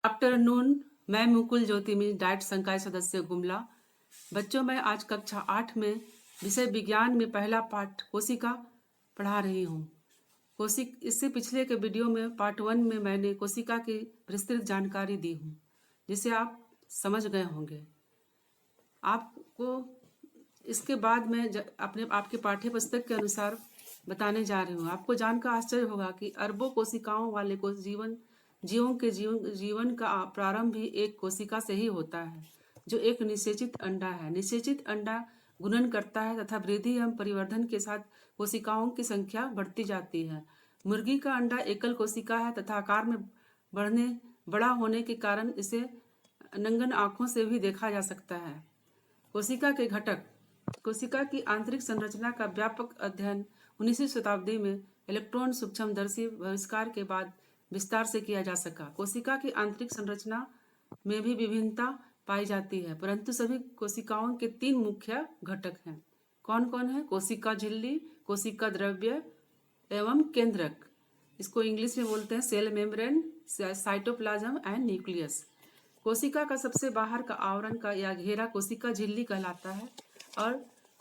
Afternoon. मैं मुकुल ज्योतिर्मयी diet संकाय सदस्य गुमला। बच्चों, मैं आज कक्षा 8 में विषय विज्ञान में पहला पाठ कोशिका पढ़ा रही हूँ। इससे पिछले के वीडियो में पार्ट 1 में मैंने कोशिका की विस्तृत जानकारी दी हूँ, जिसे आप समझ गए होंगे। आपको इसके बाद मैं आपके पाठ्य पुस्तक के अनुसार बताने जा रही हूँ। आपको जानकर आश्चर्य होगा कि अरबों कोशिकाओं वाले जीवन का प्रारंभ भी एक कोशिका से ही होता है, जो एक निषेचित अंडा है। निषेचित अंडा गुणन करता है तथा वृद्धि एवं परिवर्धन के साथ कोशिकाओं की संख्या बढ़ती जाती है। मुर्गी का अंडा एकल कोशिका है तथा आकार में बड़ा होने के कारण इसे नंगन आंखों से भी देखा जा सकता है। कोशिका के घटक। कोशिका की आंतरिक संरचना का व्यापक अध्ययन 19वीं शताब्दी में इलेक्ट्रॉन सूक्ष्मदर्शी आविष्कार के बाद विस्तार से किया जा सका। कोशिका की आंतरिक संरचना में भी विभिन्नता पाई जाती है, परंतु सभी कोशिकाओं के 3 मुख्य घटक हैं। कौन कौन है? कोशिका झिल्ली, कोशिका द्रव्य एवं केंद्रक। इसको इंग्लिश में बोलते हैं cell membrane, cytoplasm and nucleus. कोशिका का सबसे बाहर का आवरण का या घेरा कोशिका झिल्ली कहलाता है और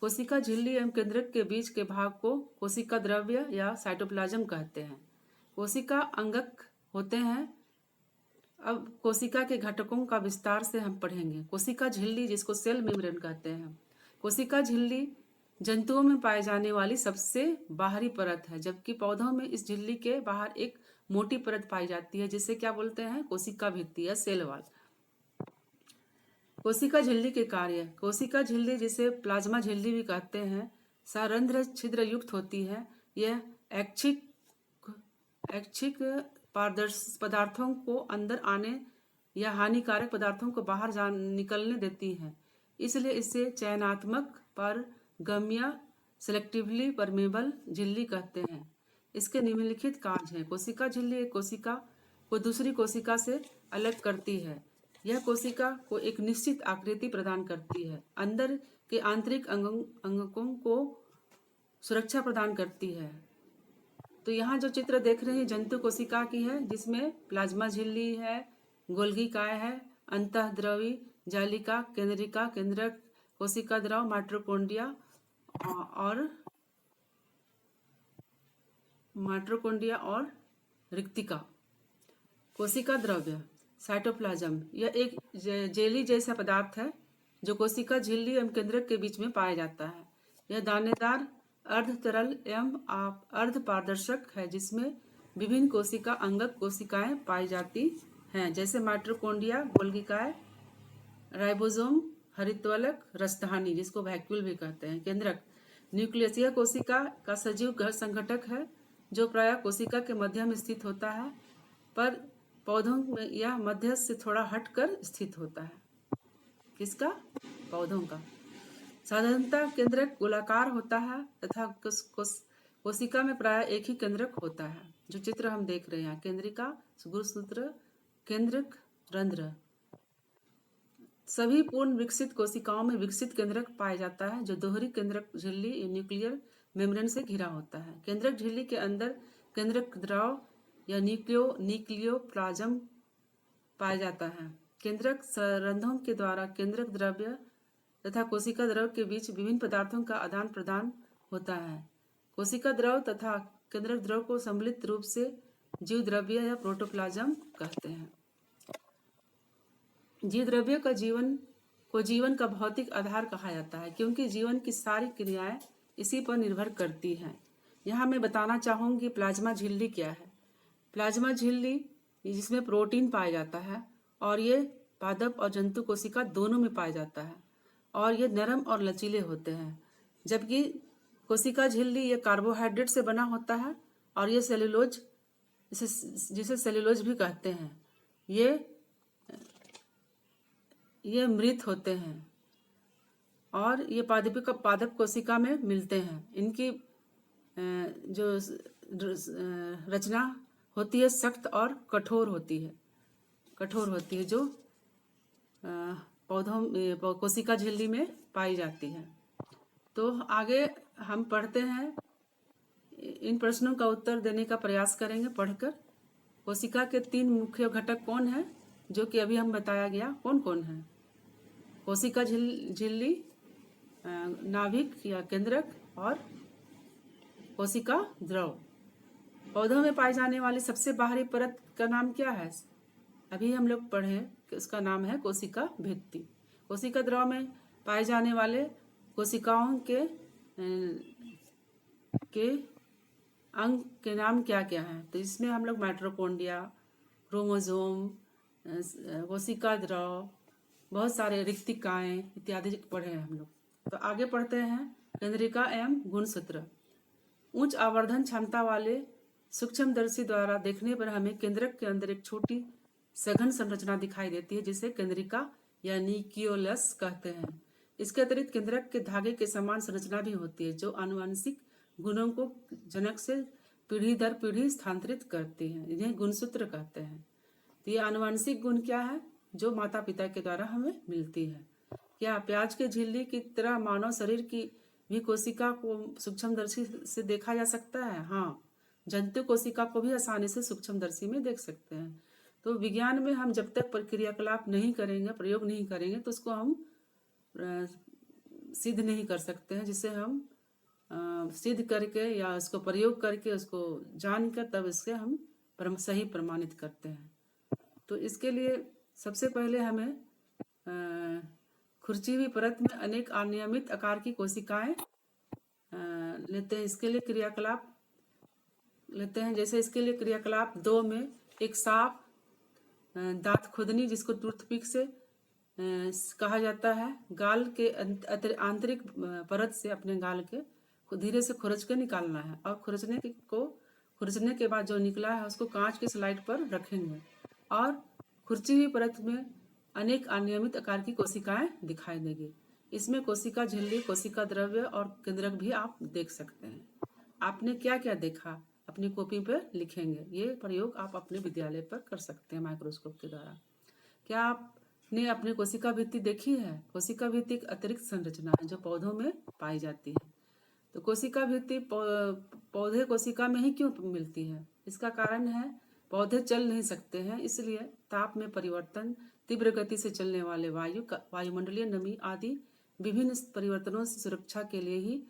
कोशिका झिल्ली एवं केंद्रक के बीच के भाग को कोशिका द्रव्य या साइटोप्लाज्म कहते हैं। कोशिका अंगक होते हैं। अब कोशिका के घटकों का विस्तार से हम पढ़ेंगे। कोशिका झिल्ली, जिसको सेल मेम्ब्रेन कहते हैं। कोशिका झिल्ली जंतुओं में पाए जाने वाली सबसे बाहरी परत है, जबकि पौधों में इस झिल्ली के बाहर एक मोटी परत पाई जाती है, जिसे क्या बोलते हैं? कोशिका भित्ति या सेल वॉल। कोशिका झिल्ली के कार्य। कोशिका झिल्ली, जिसे प्लाज्मा झिल्ली भी कहते हैं, सरंध्र छिद्र युक्त होती है। यह ऐच्छिक पदार्थों को अंदर आने या हानिकारक पदार्थों को बाहर निकलने देती है, इसलिए इसे चयनात्मक पारगम्य सेलेक्टिवली परमेबल झिल्ली कहते हैं। इसके निम्नलिखित कार्य हैं। कोशिका झिल्ली एक कोशिका को दूसरी कोशिका से अलग करती है। यह कोशिका को एक निश्चित आकृति प्रदान करती है, अंदर के आंतरिक अंगों को सुरक्षा प्रदान करती है। तो यहाँ जो चित्र देख रहे हैं जंतु कोशिका की है, जिसमें प्लाज्मा झिल्ली है, गोल्गी काय है, अंतःद्रवी जालिका, केंद्रिका, केंद्रक, कोशिका द्रव, माइटोकॉन्ड्रिया और रिक्तिका। कोशिका द्रव्य साइटोप्लाज्म। यह एक जेली जैसा पदार्थ है जो कोशिका झिल्ली एवं केंद्रक के बीच में पाया जाता है। यह दानेदार, अर्ध तरल एवं अर्ध पारदर्शक है, जिसमें विभिन्न कोशिका अंगक कोशिकाएं पाई जाती हैं, जैसे माइटोकॉन्ड्रिया, गोल्गिकाय, राइबोसोम, हरितवलक, रसधानी, जिसको वैक्यूल भी कहते हैं। केंद्रक न्यूक्लियस। यह कोशिका का सजीव संघटक है जो प्रायः कोशिका के मध्य में स्थित होता है, पर पौधों में यह मध्य से थोड़ा हटकर स्थित होता है। किसका? पौधों का। साधारणतः केंद्रक गोलाकार होता है तथा कोशिका में प्रायः एक ही केंद्रक होता है, जो चित्र हम देख रहे हैं। केंद्रिका, गुरुसूत्र, केंद्रक, रंध्र। सभी पूर्ण विकसित कोशिकाओं में विकसित केंद्रक पाया जाता है, जो दोहरी केंद्रक झिल्ली न्यूक्लियर मेम्ब्रेन से घिरा होता है। केंद्रक झिल्ली के अंदर केंद्रक द्रव या न्यूक्लियोप्लाज्म पाया जाता है। केंद्रक संरंध्रों के द्वारा केंद्रक द्रव्य तथा कोशिका द्रव के बीच विभिन्न पदार्थों का आदान प्रदान होता है। कोशिका द्रव तथा केंद्रक द्रव को सम्मिलित रूप से जीव द्रव्य या प्रोटोप्लाज्म कहते हैं। जीव द्रव्य का जीवन का भौतिक आधार कहा जाता है, क्योंकि जीवन की सारी क्रियाएं इसी पर निर्भर करती हैं। यहाँ मैं बताना चाहूँगी प्लाज्मा झिल्ली क्या है। प्लाज्मा झिल्ली, जिसमें प्रोटीन पाया जाता है, और ये पादप और जंतु कोशिका दोनों में पाया जाता है, और ये नरम और लचीले होते हैं। जबकि कोशिका झिल्ली ये कार्बोहाइड्रेट से बना होता है, और ये सेलुलोज, जिसे सेलुलोज भी कहते हैं, ये मृत होते हैं और ये पादप कोशिका में मिलते हैं। इनकी जो रचना होती है सख्त और कठोर होती है, जो कोशिका झिल्ली में पाई जाती है। तो आगे हम पढ़ते हैं, इन प्रश्नों का उत्तर देने का प्रयास करेंगे पढ़कर। कोशिका के 3 मुख्य घटक कौन है? जो कि अभी हम बताया गया कौन कौन है? कोशिका झिल्ली, नाभिक या केंद्रक और कोशिका द्रव। पौधों में पाई जाने वाली सबसे बाहरी परत का नाम क्या है? अभी हम लोग पढ़े कि उसका नाम है कोशिका भित्ति। कोशिका द्रव में पाए जाने वाले कोशिकाओं के अंग के नाम क्या क्या हैं? तो इसमें हम लोग माइटोकॉन्ड्रिया, क्रोमोसोम, कोशिका द्रव, बहुत सारे रिक्तिकाएं इत्यादि पढ़े हैं हम लोग। तो आगे पढ़ते हैं केंद्रिका एवं गुणसूत्र। उच्च आवर्धन क्षमता वाले सूक्ष्मदर्शी द्वारा देखने पर हमें केंद्रक के अंदर एक छोटी सघन संरचना दिखाई देती है जिसे केंद्रिका या न्यूक्लियस कहते हैं। इसके अतिरिक्त केंद्रक के धागे के समान संरचना भी होती है जो आनुवंशिक गुणों को जनक से पीढ़ी दर पीढ़ी स्थानांतरित करती है। इन्हें गुणसूत्र कहते हैं। तो ये आनुवंशिक गुण क्या है? जो माता पिता के द्वारा हमें मिलती है। क्या प्याज के झिल्ली की तरह मानव शरीर की भी कोशिका को सूक्ष्मदर्शी से देखा जा सकता है? हाँ, जंतु कोशिका को भी आसानी से सूक्ष्मदर्शी में देख सकते हैं। तो विज्ञान में हम जब तक क्रियाकलाप नहीं करेंगे, प्रयोग नहीं करेंगे, तो उसको हम सिद्ध नहीं कर सकते हैं, जिसे हम सिद्ध करके या उसको प्रयोग करके उसको जानकर तब इससे हम सही प्रमाणित करते हैं। तो इसके लिए सबसे पहले हमें खुरची हुई परत में अनेक अनियमित आकार की कोशिकाएं लेते हैं। इसके लिए क्रियाकलाप लेते हैं, जैसे इसके लिए क्रियाकलाप 2 में एक साफ दांत खुदनी, जिसको टूथपिक से कहा जाता है, गाल के आंतरिक परत से अपने गाल के धीरे से खुरच के निकालना है और खुरचने के बाद जो निकला है उसको कांच की स्लाइड पर रखेंगे और खुरची हुई परत में अनेक अनियमित आकार की कोशिकाएं दिखाई देगी। इसमें कोशिका झिल्ली, कोशिका द्रव्य और केंद्रक भी आप देख सकते हैं। आपने क्या क्या देखा अपनी कॉपी पर लिखेंगे। ये प्रयोग आप अपने विद्यालय पर कर सकते हैं माइक्रोस्कोप के द्वारा। क्या आपने अपनी कोशिका भित्ति देखी है? कोशिका भित्ति एक अतिरिक्त संरचना है जो पौधों में पाई जाती है। तो कोशिका भित्ति पौधे कोशिका में ही क्यों मिलती है? इसका कारण है पौधे चल नहीं सकते हैं, इसलिए ताप में परिवर्तन, तीव्र गति से चलने वाले वायुमंडलीय नमी आदि विभिन्न परिवर्तनों से सुरक्षा के लिए ही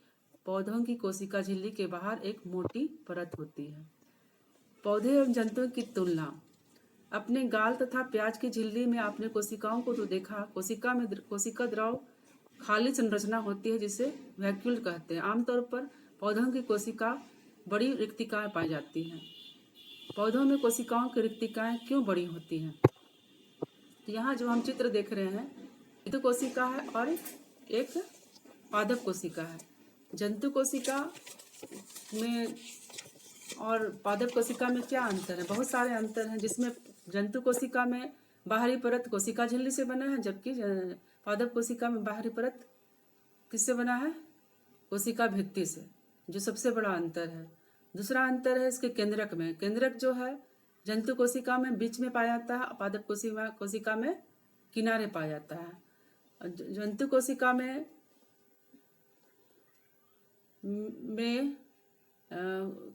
पौधों की कोशिका झिल्ली के बाहर एक मोटी परत होती है। पौधे एवं जंतुओं की तुलना। अपने गाल तथा प्याज की झिल्ली में आपने कोशिकाओं को तो देखा। कोशिका द्रव खाली संरचना होती है जिसे वैक्यूल कहते हैं। आमतौर पर पौधों की कोशिका बड़ी रिक्तिकाएं पाई जाती हैं। पौधों में कोशिकाओं की रिक्तिकाएं क्यों बड़ी होती हैं? यहाँ जो हम चित्र देख रहे हैं, ये तो कोशिका है और एक पादप कोशिका है। जंतु कोशिका में और पादप कोशिका में क्या अंतर है? बहुत सारे अंतर हैं, जिसमें जंतु कोशिका में बाहरी परत कोशिका झिल्ली से बना है, जबकि पादप कोशिका में बाहरी परत किससे बना है? कोशिका भित्ति से, जो सबसे बड़ा अंतर है। दूसरा अंतर है इसके केंद्रक में। केंद्रक जो है जंतु कोशिका में बीच में पाया जाता है, पादप कोशिका में किनारे पाया जाता है। जंतु कोशिका में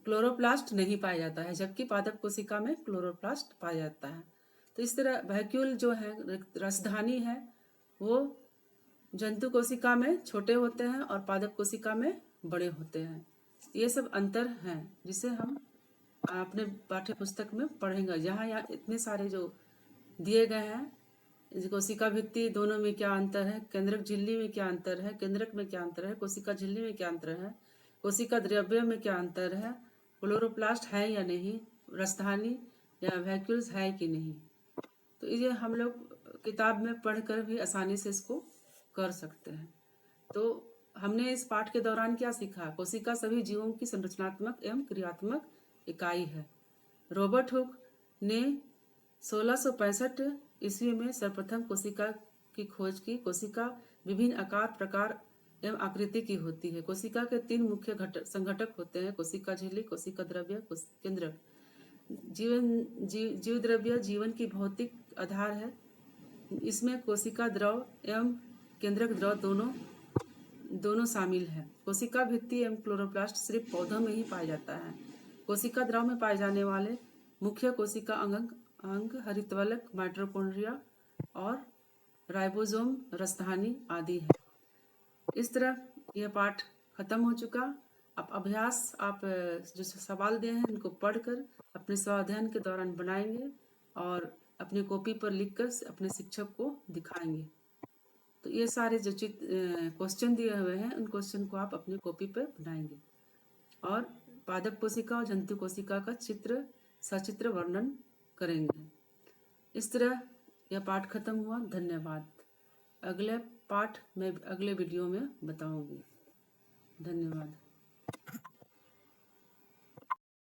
क्लोरोप्लास्ट नहीं पाया जाता है, जबकि पादप कोशिका में क्लोरोप्लास्ट पाया जाता है। तो इस तरह वैक्यूल जो है, रसधानी है, वो जंतु कोशिका में छोटे होते हैं और पादप कोशिका में बड़े होते हैं। ये सब अंतर हैं जिसे हम अपने पाठ्य पुस्तक में पढ़ेंगे। जहाँ यहाँ इतने सारे जो दिए गए हैं, कोशिका भित्ति दोनों में क्या अंतर है, केंद्रक झिल्ली में क्या अंतर है, केंद्रक में क्या अंतर है, कोशिका झिल्ली में क्या अंतर है, कोशिका द्रव्य में क्या अंतर है, क्लोरोप्लास्ट है या नहीं, रसधानी या वैक्यूल्स है कि नहीं। तो ये हम लोग किताब में पढ़कर भी आसानी से इसको कर सकते हैं। तो हमने इस पाठ के दौरान क्या सीखा? कोशिका सभी जीवों की संरचनात्मक एवं क्रियात्मक इकाई है। रॉबर्ट हुक ने 1665 ईस्वी में सर्वप्रथम कोशिका की खोज की। कोशिका विभिन्न आकार, प्रकार एवं आकृति की होती है। कोशिका के 3 मुख्य संघटक होते हैं: कोशिका झिल्ली, कोशिका द्रव्य, केंद्रक। जीव द्रव्य जीवन की भौतिक आधार है। इसमें कोशिका द्रव एवं केंद्रक द्रव दोनों शामिल है। कोशिका भित्ति एवं क्लोरोप्लास्ट सिर्फ पौधों में ही पाया जाता है। कोशिका द्रव में पाए जाने वाले मुख्य कोशिका अंग, हरितवलक, माइटोकॉन्ड्रिया और राइबोसोम, राजधानी आदि है। इस तरह यह पाठ खत्म हो चुका। आप अभ्यास आप जो सवाल दिए हैं इनको पढ़कर अपने स्वाध्याय के दौरान बनाएंगे और अपनी कॉपी पर लिखकर अपने शिक्षक को दिखाएंगे। तो ये सारे जो क्वेश्चन दिए हुए हैं उन क्वेश्चन को आप अपनी कॉपी पर बनाएंगे और पादप कोशिका और जंतु कोशिका का सचित्र वर्णन करेंगे। इस तरह यह पाठ खत्म हुआ। धन्यवाद। अगले पाठ मैं अगले वीडियो में बताऊंगी। धन्यवाद।